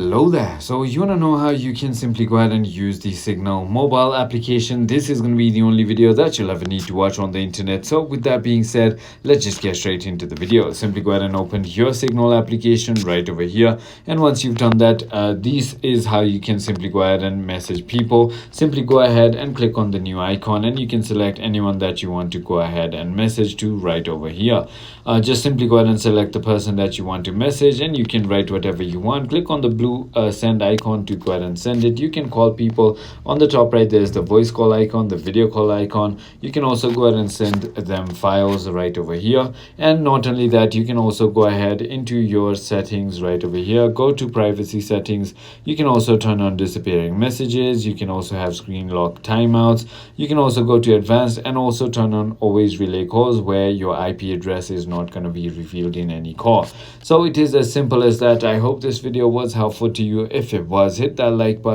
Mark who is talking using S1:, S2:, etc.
S1: Hello there. So you want to know how you can simply go ahead and use the Signal mobile application. This is going to be the only video that you'll ever need to watch on the internet. So with that being said, let's just get straight into the video. Simply go ahead and open your Signal application right over here. And once you've done that, this is how you can simply go ahead and message people. Simply go ahead and click on the new icon and you can select anyone that you want to go ahead and message to right over here. Just simply go ahead and select the person that you want to message and you can write whatever you want. Click on the blue send icon to go ahead and send it. You can call people. On the top right, there's the voice call icon, the video call icon. You can also go ahead and send them files right over here. And not only that, you can also go ahead into your settings right over here. Go to privacy settings. You can also turn on disappearing messages. You can also have screen lock timeouts. You can also go to advanced and also turn on always relay calls, where your IP address is not going to be revealed in any call. So it is as simple as that. I hope this video was helpful to you. If it was, hit that like button.